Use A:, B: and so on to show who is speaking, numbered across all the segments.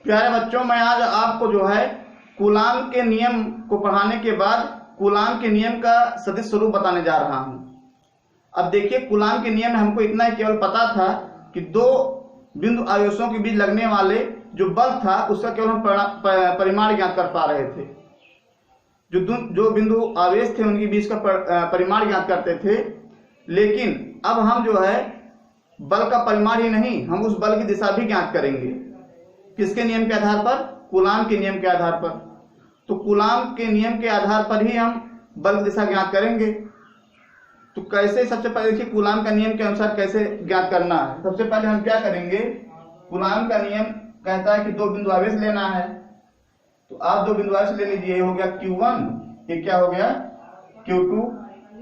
A: प्यारे बच्चों, मैं आज आपको जो है कूलाम के नियम को पढ़ाने के बाद कूलाम के नियम का सदिश स्वरूप बताने जा रहा हूं। अब देखिए, कूलाम के नियम में हमको इतना ही केवल पता था कि दो बिंदु आवेशों के बीच लगने वाले जो बल था उसका केवल हम परिमाण ज्ञात कर पा रहे थे। जो बिंदु आवेश थे उनके बीच का परिमाण ज्ञात करते थे, लेकिन अब हम जो है बल का परिमाण ही नहीं, हम उस बल की दिशा भी ज्ञात करेंगे। किसके नियम के आधार पर? कूलाम के नियम के आधार पर। तो कूलाम के नियम के आधार पर ही हम बल की दिशा ज्ञात करेंगे। तो कैसे? सबसे पहले देखिए कूलाम का नियम के अनुसार कैसे ज्ञात करना है। सबसे पहले हम क्या करेंगे, कूलाम का नियम कहता है कि दो बिंदु आवेश लेना है। तो आप दो बिंदु आवेश ले लीजिए। ये हो गया Q1, ये क्या हो गया Q2।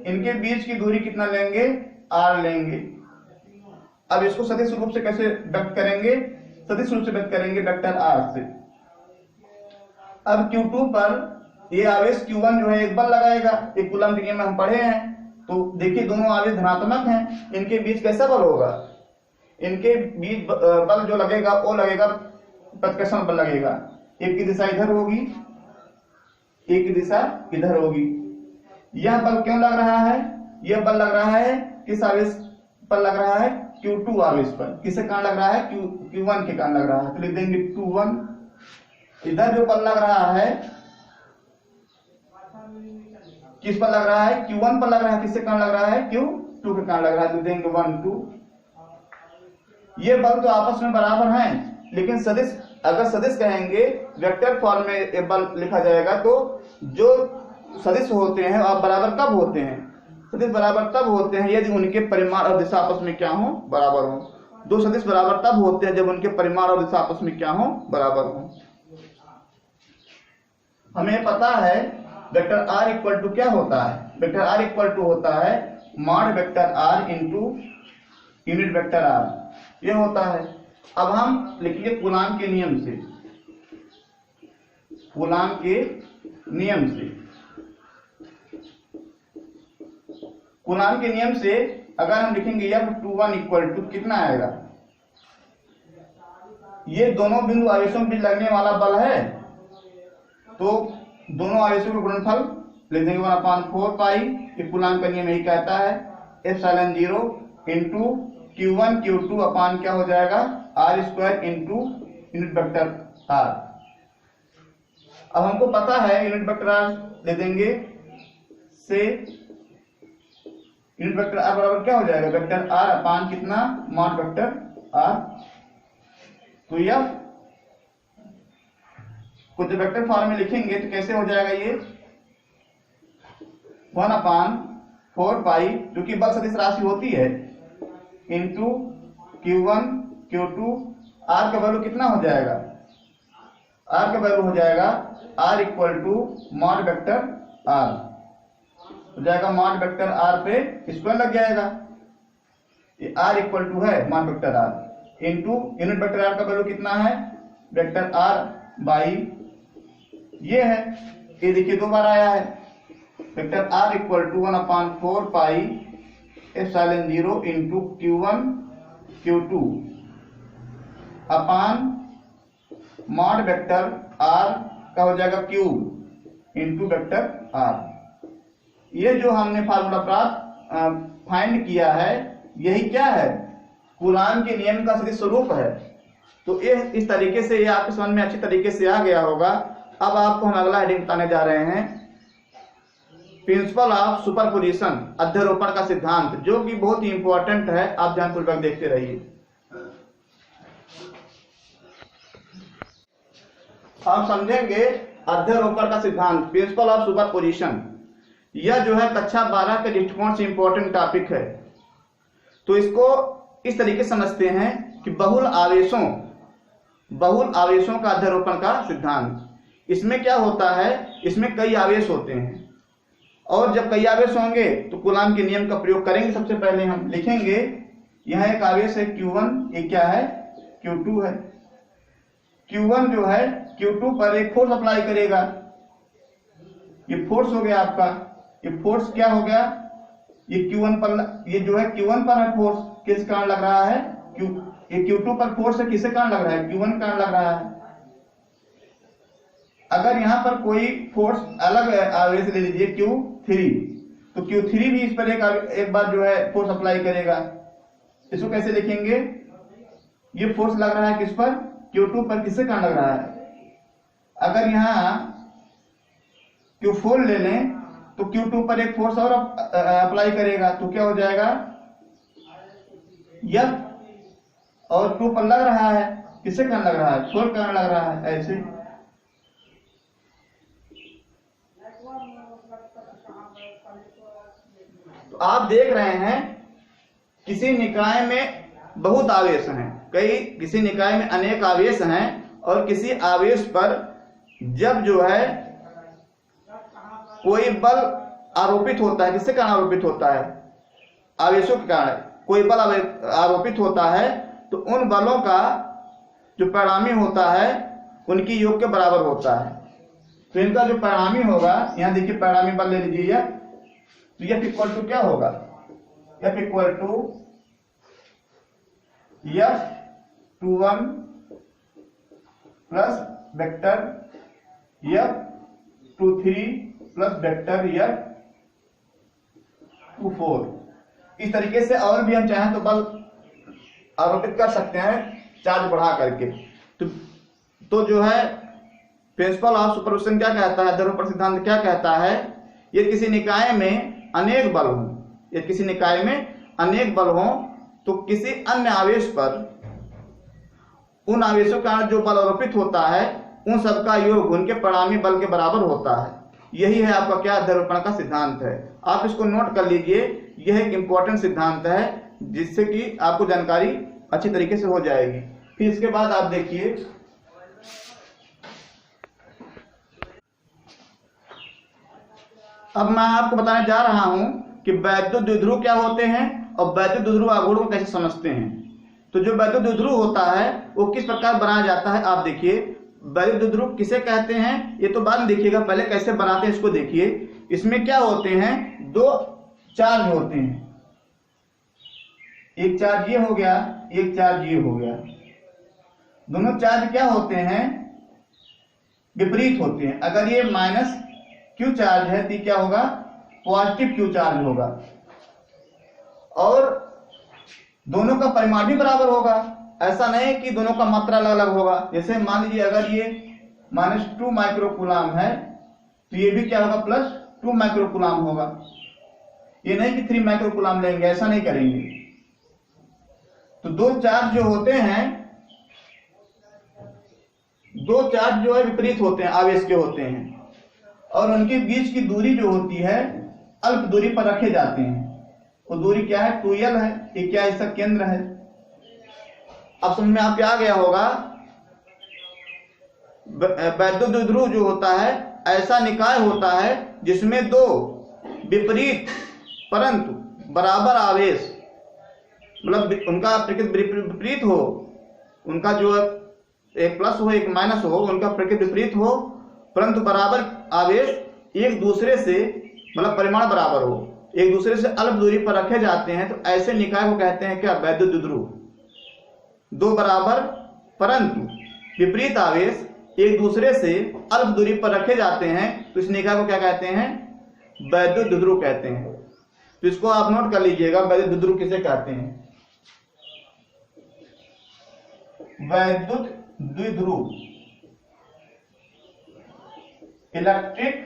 A: इनके बीच की दूरी कितना लेंगे? R लेंगे। अब इसको सदिश रूप से कैसे व्यक्त करेंगे? सदिश रूप से व्यक्त करेंगे वेक्टर R से। अब Q2 पर ये आवेश Q1 जो है एक बल लगाएगा। एक कूलाम के नियम में हम पढ़े हैं। तो देखिए दोनों आवेश धनात्मक हैं, इनके बीच कैसा बल होगा? इनके बीच बल जो लगेगा वो लगेगा प्रतिकर्षण बल लगेगा। एक की दिशा इधर होगी, एक की दिशा इधर होगी। यह बल क्यों लग रहा है? यह बल लग रहा है किस आवेश पर लग रहा है? Q2 आवेश पर। किसके कारण लग रहा है? Q1 के कारण लग रहा है। तो लिख देंगे 2-1। इधर जो बल लग रहा है किस पर लग रहा है? Q1 पर लग रहा है। किसके कारण लग रहा है? Q2 के कारण लग रहा है। तो देंगे 1-2। ये बल तो आपस में बराबर हैं, लेकिन सदिश, अगर सदिश कहेंगे वेक्टर फॉर्म में ये बल लिखा जाएगा तो जो सदिश होते हैं आप बराबर कब होते हैं? सदिश बराबर तब होते हैं यदि उनके परिमाण और दिशा आपस में क्या हो? बराबर हो। दो सदिश बराबर तब होते हैं जब उनके परिमाण और दिशा आपस में क्या हो? बराबर हो। हमें पता है वेक्टर R इक्वल टू क्या होता है? वेक्टर R इक्वल टू होता है mod vector R into unit vector R। ये होता है। अब हम लिखेंगे कूलाम के नियम से। कूलाम के नियम से, कूलाम के नियम से अगर हम लिखेंगे F21 इक्वल टू कितना आएगा? ये दोनों बिंदु आवेशों के बीच लगने वाला बल है, तो दोनों आवेशों का गुणनफल ले देंगे 1/4 पाई। ये कूलाम का नियम यही कहता है। ε0 इंटू Q1 Q2 अपान क्या हो जाएगा? R² into unit vector R। अब हमको पता है यूनिट वेक्टर R ले देंगे से यूनिट वेक्टर R बराबर क्या हो जाएगा? वेक्टर R अपान कितना? Mod vector R। तो यह कुछ वेक्टर फॉर्म में लिखेंगे तो कैसे हो जाएगा? ये 1/4 पाई, जो कि बल सदिश राशि होती है, इंटू Q1 Q2। R का वैल्यू कितना हो जाएगा? R का वैल्यू हो जाएगा R equal to mod vector R हो जाएगा। मॉड वेक्टर R पे स्क्वायर लग जाएगा। ये R इक्वल टू है mod vector R into unit vector R का वैल्यू कितना है? वेक्टर R बाई ये है। ये देखिए दो बार आया है। Vector R equal to 1/4 pi ε0 into Q1 Q2 upon mod vector R का हो जाएगा क्यूब इंटू वेक्टर R। ये जो हमने फार्मूला प्राप्त फाइंड किया है, यही क्या है? कूलाम के नियम का सदिश स्वरूप है। तो ये इस तरीके से ये आपके समझ में अच्छी तरीके से आ गया होगा। अब आपको हम अगला हेडिंग बताने जा रहे हैं, प्रिंसिपल ऑफ सुपरपोजिशन, अध्यारोपण का सिद्धांत, जो कि बहुत ही इंपॉर्टेंट है। आप ध्यानपूर्वक देखते रहिए। हम समझेंगे अध्यारोपण का सिद्धांत, प्रिंसिपल ऑफ सुपरपोजिशन। यह जो है कक्षा 12 के दृष्टिकोण से इंपॉर्टेंट टॉपिक है। तो इसको इस तरीके समझते हैं कि बहुल आवेशों का अध्यारोपण का सिद्धांत। इसमें क्या होता है? इसमें कई आवेश होते हैं, और जब कई आवेश होंगे तो कूलाम के नियम का प्रयोग करेंगे। सबसे पहले हम लिखेंगे यहाँ एक आवेश है Q1, एक क्या है? Q2 है। Q1 जो है Q2 पर एक फोर्स अप्लाई करेगा। ये फोर्स हो गया आपका। ये फोर्स क्या हो गया? ये Q1 पर, ये जो है Q1 पर है फोर्स। किस कारण लग रहा है? ये Q2 पर फोर्स है, किसके कारण लग रहा है? Q1 कारण लग रहा है। अगर यहाँ पर कोई फोर्स अलग आवेश ले लीजिए Q3, तो Q3 भी इस पर एक बार जो है फोर्स अप्लाई करेगा। इसको कैसे लिखेंगे? ये फोर्स लग रहा है किस पर? Q2 पर। किससे कारण लग रहा है? अगर यहाँ Q4 ले लें तो Q2 पर एक फोर्स और अप्लाई करेगा, तो क्या हो जाएगा? F और 2 पर लग रहा है, किससे कारण लग रहा है? 4 कारण लग रहा है। ऐसे तो आप देख रहे हैं किसी निकाय में बहुत आवेश हैं, किसी निकाय में अनेक आवेश हैं, और किसी आवेश पर जब जो है कोई बल आरोपित होता है, किससे कारण आरोपित होता है? आवेशों के कारण कोई बल आरोपित होता है, तो उन बलों का जो परिणामी होता है उनकी योग के बराबर होता है। तो इनका जो परिणामी होगा, यहां देखिए परिणामी बल ले लीजिए, तो F इक्वल टू क्या होगा? F equal to F21 plus vector F23 plus vector F24। इस तरीके से और भी हम चाहें तो बल आरोपित कर सकते हैं चार्ज बढ़ा करके। तो जो है प्रिंसिपल ऑफ सुपरपोजिशन क्या कहता है, ध्रुवपण सिद्धांत क्या कहता है? ये किसी निकाय में अनेक बल हों, या किसी निकाय में अनेक बल हों, तो किसी अन्य आवेश पर उन आवेशों का जो बल आरोपित होता है उन सबका योग उनके परिणामी बल के बराबर होता है। यही है आपका क्या? ध्रुवपण का सिद्धांत है। आप इसको नोट कर लीजिए, यह एक इंपॉर्टेंट सिद्धांत है जिससे कि आपको जानकारी अच्छी तरीके से हो जाएगी। फिर इसके बाद आप देखिए, अब मैं आपको बताने जा रहा हूं कि वैद्युत द्विध्रुव क्या होते हैं और वैद्युत द्विध्रुव आघूर्ण को कैसे समझते हैं। तो जो वैद्युत द्विध्रुव होता है वो किस प्रकार बनाया जाता है, आप देखिए। वैद्युत द्विध्रुव किसे कहते हैं ये तो बाद में देखिएगा, पहले कैसे बनाते हैं इसको देखिए। इसमें क्या होते हैं? दो चार्ज होते हैं, एक चार्ज ये हो गया, एक चार्ज ये हो गया। दोनों चार्ज क्या होते हैं? विपरीत होते हैं। अगर ये माइनस Q चार्ज है तो क्या होगा? पॉजिटिव Q चार्ज होगा, और दोनों का परिमाण भी बराबर होगा। ऐसा नहीं कि दोनों का मात्रा अलग अलग होगा। जैसे मान लीजिए अगर ये -2 माइक्रोकूलाम है तो ये भी क्या होगा? +2 माइक्रोकूलाम होगा। ये नहीं कि 3 माइक्रोकूलाम लेंगे, ऐसा नहीं करेंगे। तो दो चार्ज जो होते हैं, दो चार्ज जो है विपरीत होते हैं, आवेश के होते हैं, और उनके बीच की दूरी जो होती है अल्प दूरी पर रखे जाते हैं। वो दूरी क्या है? 2l है। ये क्या? इसका केंद्र है। अब समझ में आपके आ गया होगा। वैद्युत द्विध्रुव जो होता है ऐसा निकाय होता है जिसमें दो विपरीत परंतु बराबर आवेश, मतलब उनका प्रकृति विपरीत हो, उनका जो एक प्लस हो एक माइनस हो, उनका प्रकृति विपरीत हो, परंतु बराबर आवेश एक दूसरे से, मतलब परिमाण बराबर हो, एक दूसरे से अल्प दूरी पर रखे जाते हैं। तो ऐसे निकाय को कहते हैं क्या? वैद्युत द्विध्रुव। दो बराबर परंतु विपरीत आवेश एक दूसरे से अल्प दूरी पर रखे जाते हैं, तो इस निकाय को क्या कहते हैं? वैद्युत द्विध्रुव कहते हैं। तो इसको आप नोट कर लीजिएगा, वैद्युत द्विध्रुव किसे कहते हैं? वैद्युत द्विध्रुव इलेक्ट्रिक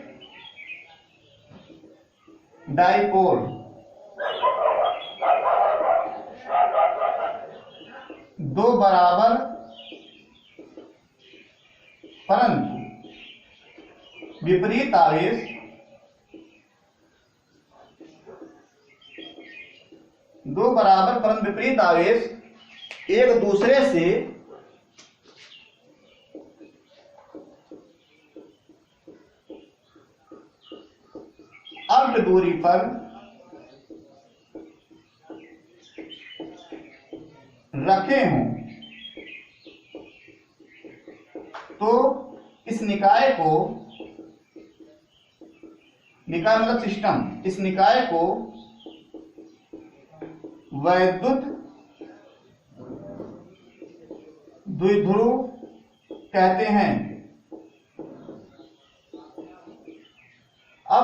A: डाइपोल। दो बराबर परंतु विपरीत आवेश एक दूसरे से अल्प दूरी पर रखे हों, तो इस निकाय को, निकाय मतलब सिस्टम, इस निकाय को वैद्युत द्विध्रुव कहते हैं।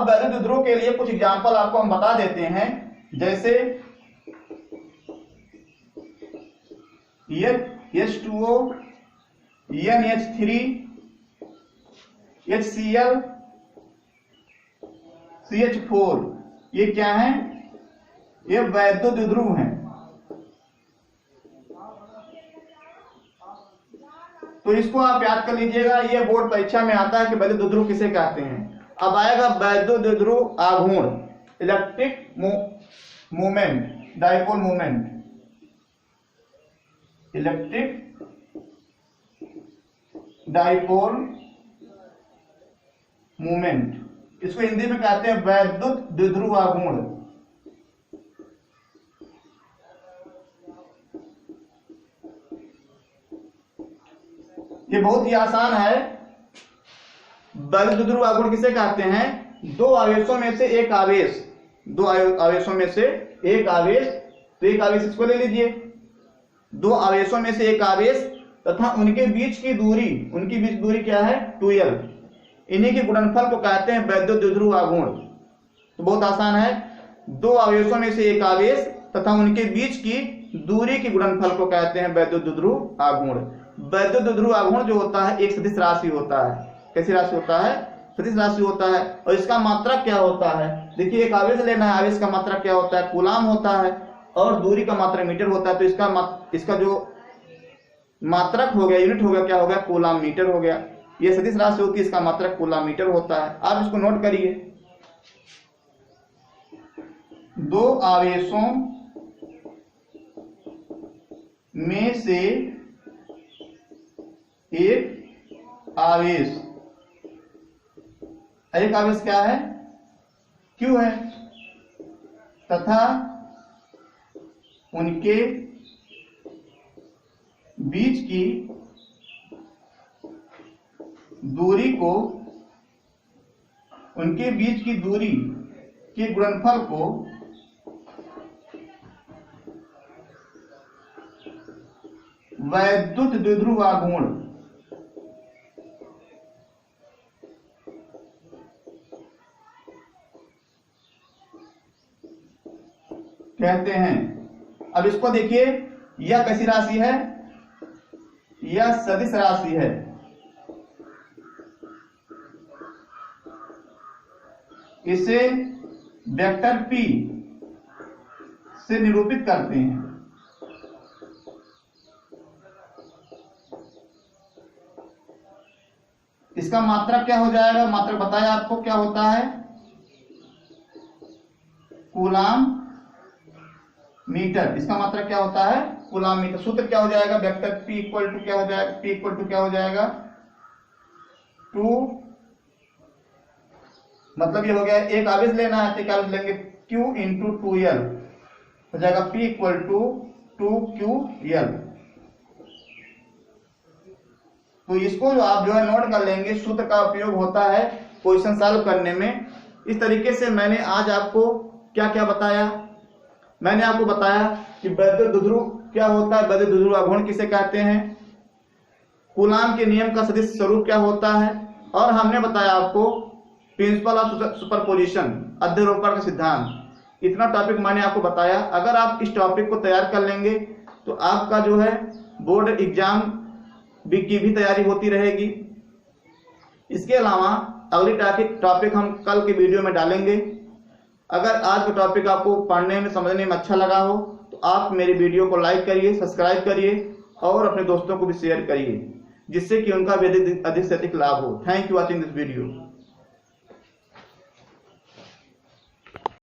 A: अब वैद्युत द्विध्रुव के लिए कुछ एग्जाम्पल आपको हम बता देते हैं, जैसे H2O, NH3, HCl, CH4, ये क्या है? ये वैद्युत द्विध्रुव हैं। तो इसको आप याद कर लीजिएगा, ये बोर्ड परीक्षा में आता है कि वैद्युत द्विध्रुव किसे कहते हैं। अब आएगा वैद्युत द्विध्रुव आघूर्ण, electric movement, dipole movement, electric dipole movement, इसको हिंदी में कहते हैं वैद्युत द्विध्रुव आघूर्ण। ये बहुत ही आसान है। वैद्युत द्विध्रुव आघूर्ण किसे कहते हैं? दो आवेशों में से एक आवेश, दो आवेशों में से एक आवेश, तो एक आवेश इसको ले लीजिए, दो आवेशों में से एक आवेश तथा उनके बीच की दूरी, उनकी बीच दूरी क्या है? 2l, इन्हीं के गुणनफल को कहते हैं वैद्युत द्विध्रुव आघूर्ण। तो बहुत आसान है, दो आवेशों में से एक आवेश तथा उनके बीच की दूरी के गुणनफल को कहते हैं वैद्युत द्विध्रुव आघूर्ण। वैद्युत द्विध्रुव आघूर्ण जो होता है एक सदिश राशि होता है। कैसी राशि होता है? सदिश राशि होता है। और इसका मात्रक क्या होता है? देखिए, एक आवेश लेना है, आवेश का मात्रक क्या होता है? कूलाम होता है, और दूरी का मात्रक मीटर होता है। तो इसका जो मात्रक हो गया, यूनिट हो गया, क्या हो गया? कूलाम मीटर हो गया। ये सदिश राशि होती है, इसका मात्रक कूलाम मीटर होता है। आप इसको नोट करिए, दो आवेशों में से एक आवेश, एक आवेश क्या है? Q है, तथा उनके बीच की दूरी को, उनके बीच की दूरी के गुणनफल को वैद्युत द्विध्रुव आघूर्ण कहते हैं। अब इसको देखिए, यह कैसी राशि है? यह सदिश राशि है। इसे वेक्टर P से निरूपित करते हैं। इसका मात्रक क्या हो जाएगा? मात्रक बताया आपको क्या होता है? Coulomb metre. इसका मात्रक क्या होता है? Coulomb metre. सूत्र क्या हो जाएगा? वेक्टर P इक्वल टू क्या हो जाएगा? P इक्वल टू क्या हो जाएगा? 2, मतलब ये हो गया, एक आवेश लेना है तो क्या लेंगे? Q इंटू 2l हो जाएगा। P equal to 2QL। तो इसको जो आप नोट कर लेंगे, सूत्र का उपयोग होता है क्वेश्चन सॉल्व करने में। इस तरीके से मैंने आज आपको क्या क्या बताया? मैंने आपको बताया कि वैद्युत द्विध्रुव क्या होता है, वैद्युत द्विध्रुव आघूर्ण किसे कहते हैं, कूलाम के नियम का सदिश स्वरूप क्या होता है, और हमने बताया आपको प्रिंसिपल ऑफ सुपरपोजिशन, अध्यारोपण का सिद्धांत। इतना टॉपिक मैंने आपको बताया। अगर आप इस टॉपिक को तैयार कर लेंगे तो आपका जो है बोर्ड एग्जाम की भी तैयारी होती रहेगी। इसके अलावा अगली टॉपिक हम कल के वीडियो में डालेंगे। अगर आज का टॉपिक आपको पढ़ने में समझने में अच्छा लगा हो तो आप मेरे वीडियो को लाइक करिए, सब्सक्राइब करिए और अपने दोस्तों को भी शेयर करिए, जिससे कि उनका भी अधिक से अधिक लाभ हो। Thank you watching this video.